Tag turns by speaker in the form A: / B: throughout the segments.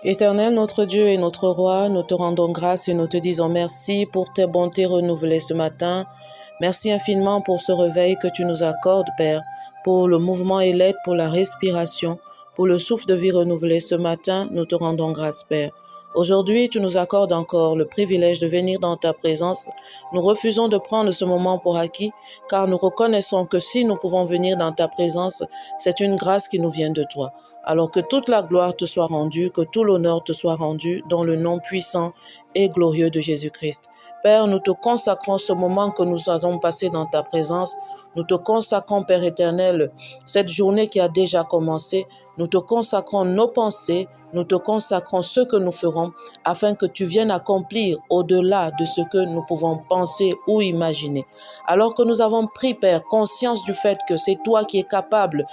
A: Éternel, notre Dieu et notre Roi, nous te rendons grâce et nous te disons merci pour tes bontés renouvelées ce matin. Merci infiniment pour ce réveil que tu nous accordes, Père, pour le mouvement et l'aide, pour la respiration, pour le souffle de vie renouvelé ce matin. Nous te rendons grâce, Père. Aujourd'hui, tu nous accordes encore le privilège de venir dans ta présence. Nous refusons de prendre ce moment pour acquis, car nous reconnaissons que si nous pouvons venir dans ta présence, c'est une grâce qui nous vient de toi. Alors que toute la gloire te soit rendue, que tout l'honneur te soit rendu dans le nom puissant et glorieux de Jésus-Christ. Père, nous te consacrons ce moment que nous allons passer dans ta présence. Nous te consacrons, Père éternel, cette journée qui a déjà commencé. Nous te consacrons nos pensées, nous te consacrons ce que nous ferons afin que tu viennes accomplir au-delà de ce que nous pouvons penser ou imaginer. Alors que nous avons pris, Père, conscience du fait que c'est toi qui es capable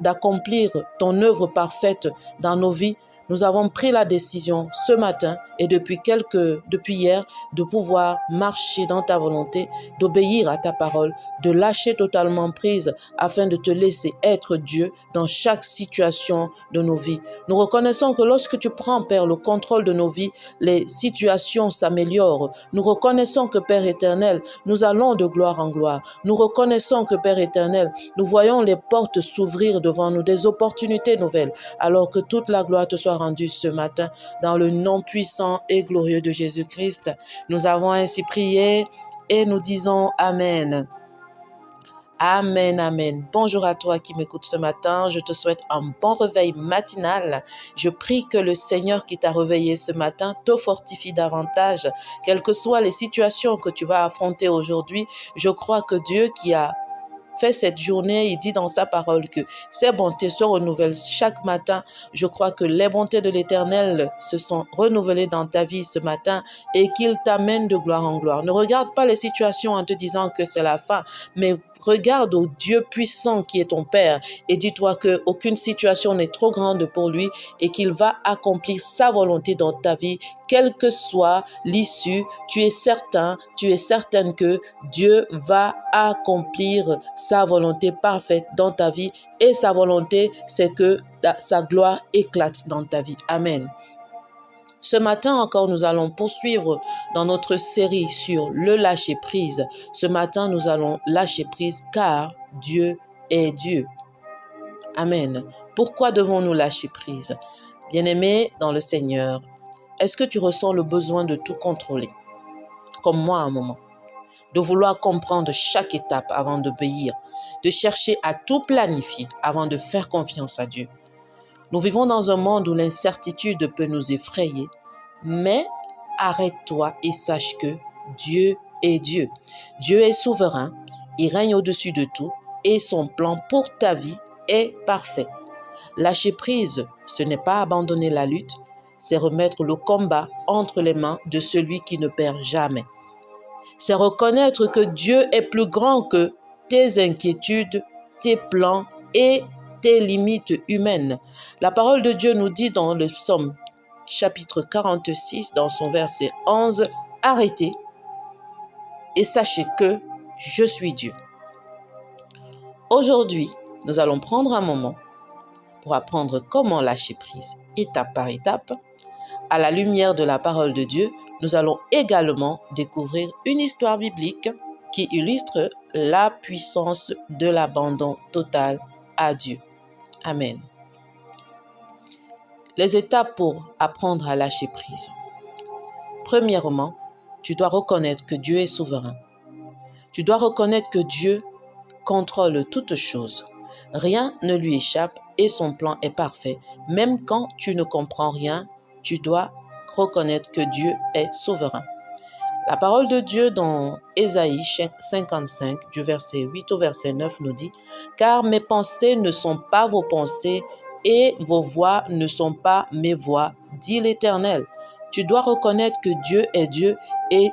A: d'accomplir ton œuvre parfaite dans nos vies, nous avons pris la décision ce matin et depuis hier de pouvoir marcher dans ta volonté, d'obéir à ta parole, de lâcher totalement prise afin de te laisser être Dieu dans chaque situation de nos vies. Nous reconnaissons que lorsque tu prends, Père, le contrôle de nos vies, les situations s'améliorent. Nous reconnaissons que, Père éternel, nous allons de gloire en gloire. Nous reconnaissons que, Père éternel, nous voyons les portes s'ouvrir devant nous, des opportunités nouvelles, alors que toute la gloire te soit rendue ce matin dans le nom puissant et glorieux de Jésus-Christ. Nous avons ainsi prié et nous disons Amen. Amen, amen. Bonjour à toi qui m'écoutes ce matin. Je te souhaite un bon réveil matinal. Je prie que le Seigneur qui t'a réveillé ce matin te fortifie davantage. Quelles que soient les situations que tu vas affronter aujourd'hui, je crois que Dieu qui a fait cette journée, il dit dans sa parole que ses bontés se renouvellent chaque matin. Je crois que les bontés de l'Éternel se sont renouvelées dans ta vie ce matin et qu'il t'amène de gloire en gloire. Ne regarde pas les situations en te disant que c'est la fin, mais regarde au Dieu puissant qui est ton Père et dis-toi qu'aucune situation n'est trop grande pour lui et qu'il va accomplir sa volonté dans ta vie, quelle que soit l'issue. Tu es certaine que Dieu va accomplir sa volonté parfaite dans ta vie et sa volonté, c'est que sa gloire éclate dans ta vie. Amen. Ce matin encore, nous allons poursuivre dans notre série sur le lâcher-prise. Ce matin, nous allons lâcher prise car Dieu est Dieu. Amen. Pourquoi devons-nous lâcher prise? Bien-aimé dans le Seigneur, est-ce que tu ressens le besoin de tout contrôler? Comme moi à un moment. De vouloir comprendre chaque étape avant d'obéir, de chercher à tout planifier avant de faire confiance à Dieu. Nous vivons dans un monde où l'incertitude peut nous effrayer, mais arrête-toi et sache que Dieu est Dieu. Dieu est souverain, il règne au-dessus de tout et son plan pour ta vie est parfait. Lâcher prise, ce n'est pas abandonner la lutte, c'est remettre le combat entre les mains de celui qui ne perd jamais. C'est reconnaître que Dieu est plus grand que tes inquiétudes, tes plans et tes limites humaines. La parole de Dieu nous dit dans le psaume chapitre 46, dans son verset 11, « Arrêtez et sachez que je suis Dieu. » Aujourd'hui, nous allons prendre un moment pour apprendre comment lâcher prise, étape par étape. À la lumière de la parole de Dieu, nous allons également découvrir une histoire biblique qui illustre la puissance de l'abandon total à Dieu. Amen. Les étapes pour apprendre à lâcher prise. Premièrement, tu dois reconnaître que Dieu est souverain. Tu dois reconnaître que Dieu contrôle toutes choses. Rien ne lui échappe et son plan est parfait. Même quand tu ne comprends rien, tu dois reconnaître que Dieu est souverain. La parole de Dieu dans Ésaïe 55, du verset 8 au verset 9 nous dit « Car mes pensées ne sont pas vos pensées et vos voix ne sont pas mes voix, dit l'Éternel. » Tu dois reconnaître que Dieu est Dieu et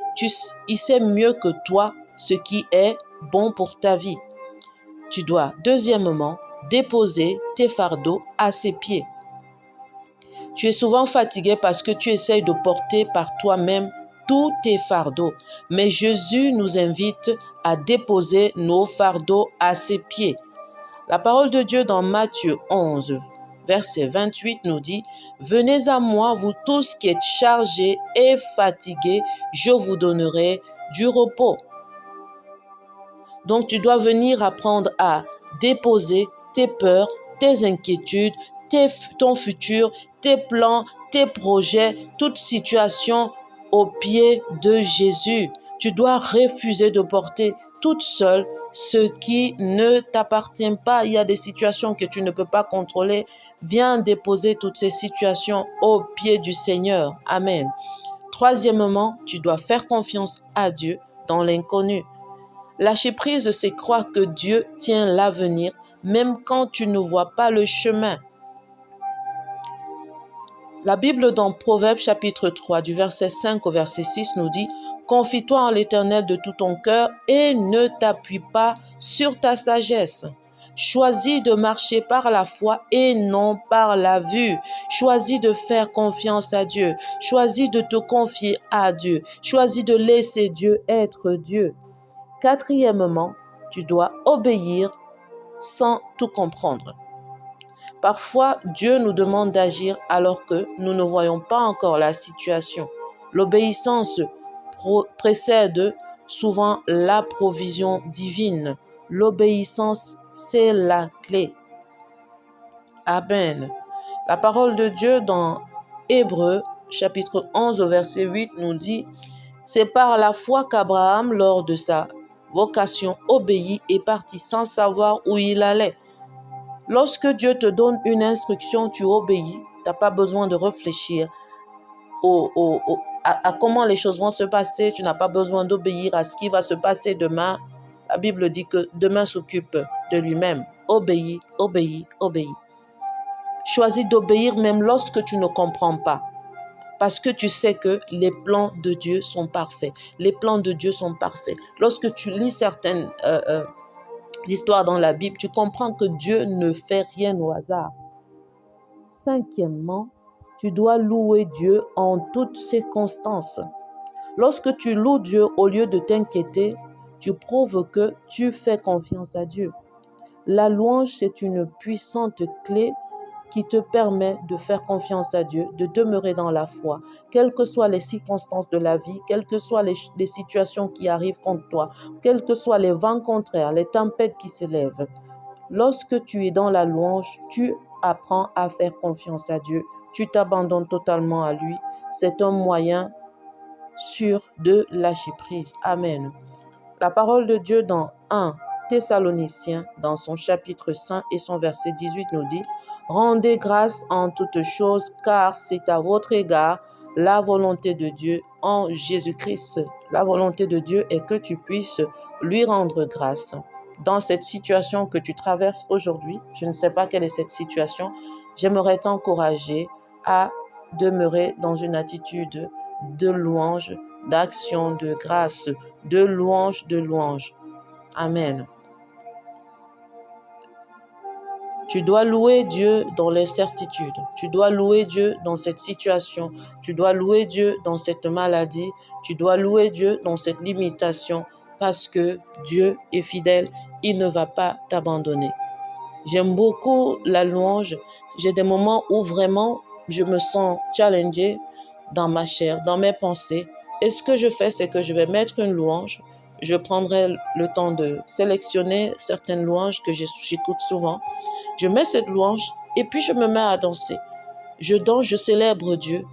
A: il sait mieux que toi ce qui est bon pour ta vie. Tu dois, deuxièmement, déposer tes fardeaux à ses pieds. Tu es souvent fatigué parce que tu essayes de porter par toi-même tous tes fardeaux. Mais Jésus nous invite à déposer nos fardeaux à ses pieds. La parole de Dieu dans Matthieu 11, verset 28 nous dit « Venez à moi, vous tous qui êtes chargés et fatigués, je vous donnerai du repos. » Donc, tu dois venir apprendre à déposer tes peurs, tes inquiétudes, ton futur, tes plans, tes projets, toute situation aux pieds de Jésus. Tu dois refuser de porter toute seule ce qui ne t'appartient pas. Il y a des situations que tu ne peux pas contrôler. Viens déposer toutes ces situations aux pieds du Seigneur. Amen. Troisièmement, tu dois faire confiance à Dieu dans l'inconnu. Lâcher prise, c'est croire que Dieu tient l'avenir, même quand tu ne vois pas le chemin. La Bible dans Proverbes chapitre 3, du verset 5 au verset 6 nous dit « Confie-toi en l'Éternel de tout ton cœur et ne t'appuie pas sur ta sagesse. Choisis de marcher par la foi et non par la vue. Choisis de faire confiance à Dieu. Choisis de te confier à Dieu. Choisis de laisser Dieu être Dieu. » Quatrièmement, tu dois obéir sans tout comprendre. Parfois, Dieu nous demande d'agir alors que nous ne voyons pas encore la situation. L'obéissance précède souvent la provision divine. L'obéissance, c'est la clé. Amen. La parole de Dieu dans Hébreux, chapitre 11, au verset 8, nous dit « C'est par la foi qu'Abraham, lors de sa vocation, obéit et partit sans savoir où il allait. » Lorsque Dieu te donne une instruction, tu obéis. Tu n'as pas besoin de réfléchir à comment les choses vont se passer. Tu n'as pas besoin d'obéir à ce qui va se passer demain. La Bible dit que demain s'occupe de lui-même. Obéis, obéis, obéis. Choisis d'obéir même lorsque tu ne comprends pas. Parce que tu sais que les plans de Dieu sont parfaits. Les plans de Dieu sont parfaits. Lorsque tu lis certaines histoires dans la Bible, tu comprends que Dieu ne fait rien au hasard. Cinquièmement, tu dois louer Dieu en toutes circonstances. Lorsque tu loues Dieu au lieu de t'inquiéter, tu prouves que tu fais confiance à Dieu. La louange, c'est une puissante clé qui te permet de faire confiance à Dieu, de demeurer dans la foi, quelles que soient les circonstances de la vie, quelles que soient les situations qui arrivent contre toi, quels que soient les vents contraires, les tempêtes qui s'élèvent. Lorsque tu es dans la louange, tu apprends à faire confiance à Dieu, tu t'abandonnes totalement à lui. C'est un moyen sûr de lâcher prise. Amen. La parole de Dieu dans 1 Thessaloniciens, dans son chapitre 5 et son verset 18 nous dit « Rendez grâce en toutes choses, car c'est à votre égard la volonté de Dieu en Jésus-Christ. » La volonté de Dieu est que tu puisses lui rendre grâce. Dans cette situation que tu traverses aujourd'hui, je ne sais pas quelle est cette situation, j'aimerais t'encourager à demeurer dans une attitude de louange, d'action, de grâce, de louange, de louange. Amen. Tu dois louer Dieu dans les certitudes. Tu dois louer Dieu dans cette situation. Tu dois louer Dieu dans cette maladie. Tu dois louer Dieu dans cette limitation parce que Dieu est fidèle. Il ne va pas t'abandonner. J'aime beaucoup la louange. J'ai des moments où vraiment je me sens challengée dans ma chair, dans mes pensées. Et ce que je fais, c'est que je vais mettre une louange. Je prendrai le temps de sélectionner certaines louanges que j'écoute souvent. Je mets cette louange et puis je me mets à danser. Je danse, je célèbre Dieu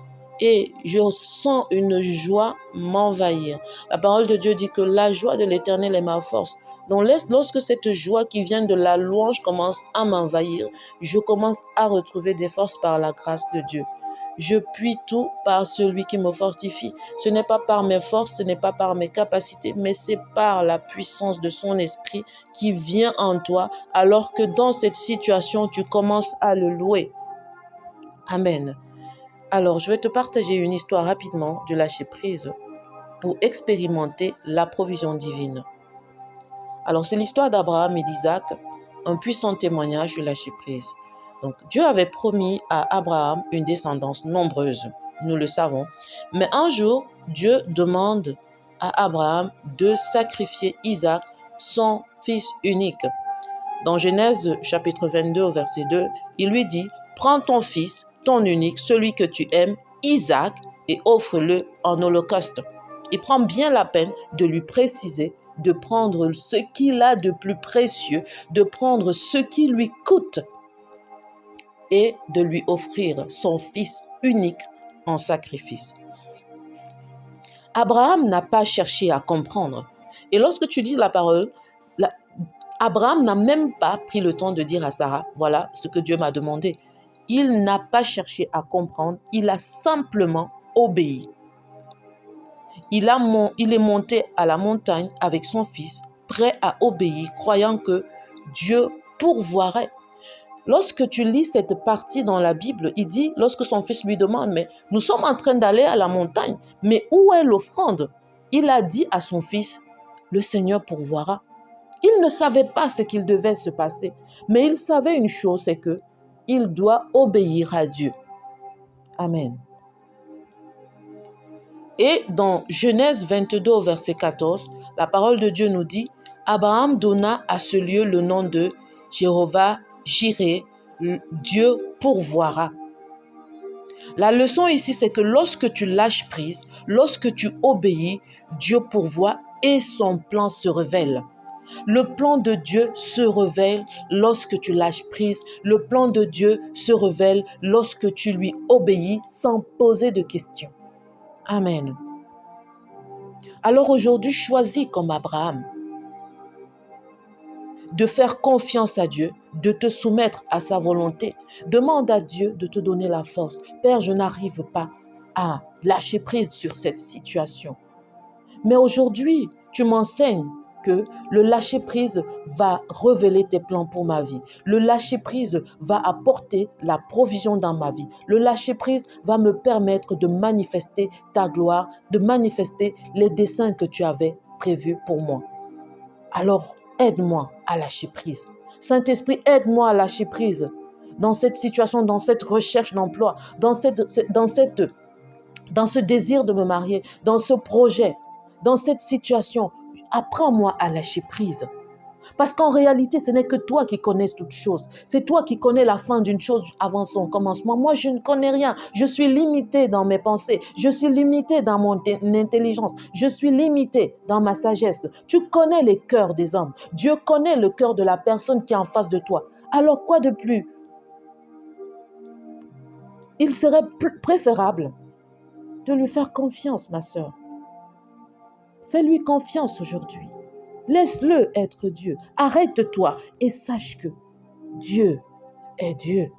A: et je sens une joie m'envahir. La parole de Dieu dit que la joie de l'Éternel est ma force. Donc lorsque cette joie qui vient de la louange commence à m'envahir, je commence à retrouver des forces par la grâce de Dieu. Je puis tout par celui qui me fortifie. Ce n'est pas par mes forces, ce n'est pas par mes capacités, mais c'est par la puissance de son esprit qui vient en toi, alors que dans cette situation, tu commences à le louer. Amen. Alors, je vais te partager une histoire rapidement du lâcher prise pour expérimenter la provision divine. Alors, c'est l'histoire d'Abraham et d'Isaac, un puissant témoignage du lâcher prise. Donc, Dieu avait promis à Abraham une descendance nombreuse, nous le savons. Mais un jour, Dieu demande à Abraham de sacrifier Isaac, son fils unique. Dans Genèse chapitre 22 au verset 2, il lui dit prends ton fils, ton unique, celui que tu aimes, Isaac, et offre-le en holocauste. Il prend bien la peine de lui préciser de prendre ce qu'il a de plus précieux, de prendre ce qui lui coûte et de lui offrir son fils unique en sacrifice. Abraham n'a pas cherché à comprendre. Et lorsque tu dis la parole, Abraham n'a même pas pris le temps de dire à Sarah, voilà ce que Dieu m'a demandé. Il n'a pas cherché à comprendre, il a simplement obéi. Il est monté à la montagne avec son fils, prêt à obéir, croyant que Dieu pourvoirait. Lorsque tu lis cette partie dans la Bible, il dit, lorsque son fils lui demande, mais nous sommes en train d'aller à la montagne, mais où est l'offrande? Il a dit à son fils, le Seigneur pourvoira. Il ne savait pas ce qu'il devait se passer, mais il savait une chose, c'est que il doit obéir à Dieu. Amen. Et dans Genèse 22, verset 14, la parole de Dieu nous dit, Abraham donna à ce lieu le nom de Jéhovah Jireh, Dieu pourvoira. La leçon ici, c'est que lorsque tu lâches prise, lorsque tu obéis, Dieu pourvoit et son plan se révèle. Le plan de Dieu se révèle lorsque tu lâches prise. Le plan de Dieu se révèle lorsque tu lui obéis sans poser de questions. Amen. Alors aujourd'hui, choisis comme Abraham de faire confiance à Dieu, de te soumettre à sa volonté. Demande à Dieu de te donner la force. Père, je n'arrive pas à lâcher prise sur cette situation. Mais aujourd'hui, tu m'enseignes que le lâcher-prise va révéler tes plans pour ma vie. Le lâcher-prise va apporter la provision dans ma vie. Le lâcher-prise va me permettre de manifester ta gloire, de manifester les desseins que tu avais prévus pour moi. Alors, aide-moi à lâcher prise. Saint-Esprit, aide-moi à lâcher prise dans cette situation, dans cette recherche d'emploi, dans ce désir de me marier, dans ce projet, dans cette situation. Apprends-moi à lâcher prise. Parce qu'en réalité, ce n'est que toi qui connais toutes choses. C'est toi qui connais la fin d'une chose avant son commencement. Moi, je ne connais rien. Je suis limité dans mes pensées. Je suis limité dans mon intelligence. Je suis limité dans ma sagesse. Tu connais les cœurs des hommes. Dieu connaît le cœur de la personne qui est en face de toi. Alors, quoi de plus? Il serait préférable de lui faire confiance, ma sœur. Fais-lui confiance aujourd'hui. Laisse-le être Dieu. Arrête-toi et sache que Dieu est Dieu.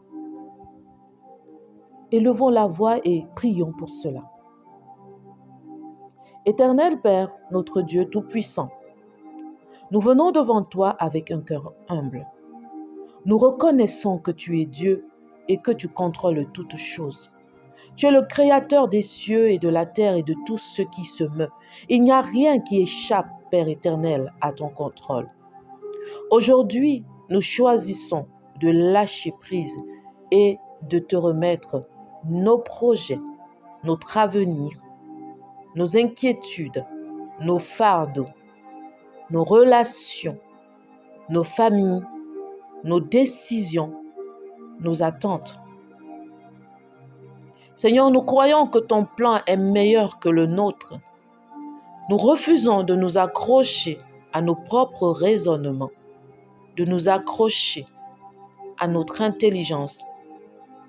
A: Élevons la voix et prions pour cela. Éternel Père, notre Dieu Tout-Puissant, nous venons devant toi avec un cœur humble. Nous reconnaissons que tu es Dieu et que tu contrôles toutes choses. Tu es le créateur des cieux et de la terre et de tout ce qui se meut. Il n'y a rien qui échappe, Père éternel, à ton contrôle. Aujourd'hui, nous choisissons de lâcher prise et de te remettre nos projets, notre avenir, nos inquiétudes, nos fardeaux, nos relations, nos familles, nos décisions, nos attentes. Seigneur, nous croyons que ton plan est meilleur que le nôtre. Nous refusons de nous accrocher à nos propres raisonnements, de nous accrocher à notre intelligence,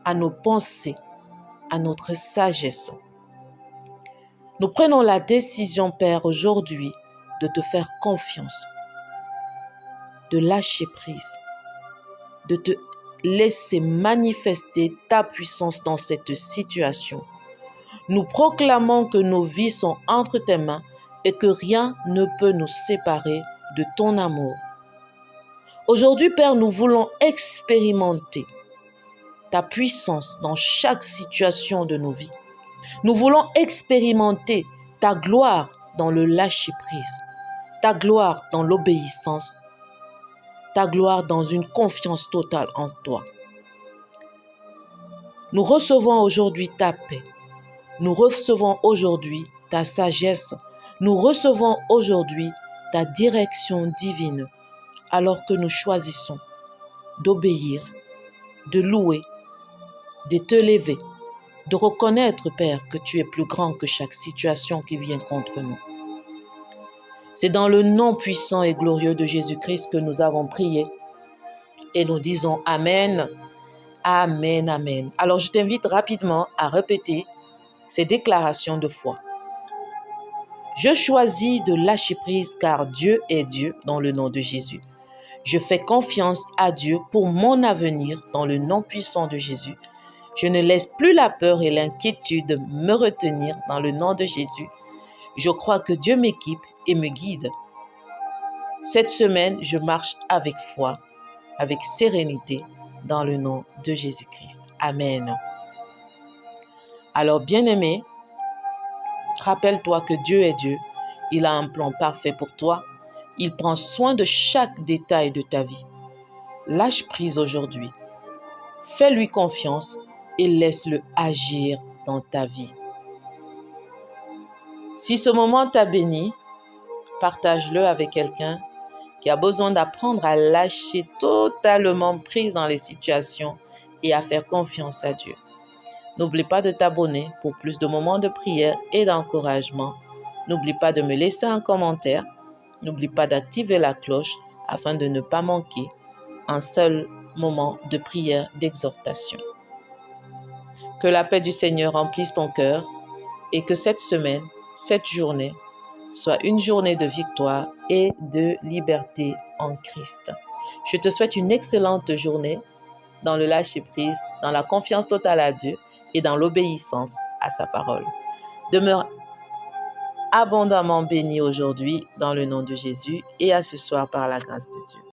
A: à nos pensées, à notre sagesse. Nous prenons la décision, Père, aujourd'hui, de te faire confiance, de lâcher prise, de te laisser manifester ta puissance dans cette situation. Nous proclamons que nos vies sont entre tes mains et que rien ne peut nous séparer de ton amour. Aujourd'hui, Père, nous voulons expérimenter ta puissance dans chaque situation de nos vies. Nous voulons expérimenter ta gloire dans le lâcher-prise, ta gloire dans l'obéissance, ta gloire dans une confiance totale en toi. Nous recevons aujourd'hui ta paix. Nous recevons aujourd'hui ta sagesse. Nous recevons aujourd'hui ta direction divine, alors que nous choisissons d'obéir, de louer de te lever, de reconnaître, Père, que tu es plus grand que chaque situation qui vient contre nous. C'est dans le nom puissant et glorieux de Jésus-Christ que nous avons prié et nous disons Amen, Amen, Amen. Alors je t'invite rapidement à répéter ces déclarations de foi. Je choisis de lâcher prise car Dieu est Dieu dans le nom de Jésus. Je fais confiance à Dieu pour mon avenir dans le nom puissant de Jésus. Je ne laisse plus la peur et l'inquiétude me retenir dans le nom de Jésus. Je crois que Dieu m'équipe et me guide. Cette semaine, je marche avec foi, avec sérénité dans le nom de Jésus-Christ. Amen. Alors, bien-aimé, rappelle-toi que Dieu est Dieu. Il a un plan parfait pour toi. Il prend soin de chaque détail de ta vie. Lâche prise aujourd'hui. Fais-lui confiance et laisse-le agir dans ta vie. Si ce moment t'a béni, partage-le avec quelqu'un qui a besoin d'apprendre à lâcher totalement prise dans les situations et à faire confiance à Dieu. N'oublie pas de t'abonner pour plus de moments de prière et d'encouragement. N'oublie pas de me laisser un commentaire. N'oublie pas d'activer la cloche afin de ne pas manquer un seul moment de prière d'exhortation. Que la paix du Seigneur remplisse ton cœur et que cette semaine, cette journée, soit une journée de victoire et de liberté en Christ. Je te souhaite une excellente journée dans le lâcher-prise, dans la confiance totale à Dieu et dans l'obéissance à sa parole. Demeure abondamment béni aujourd'hui dans le nom de Jésus et à ce soir par la grâce de Dieu.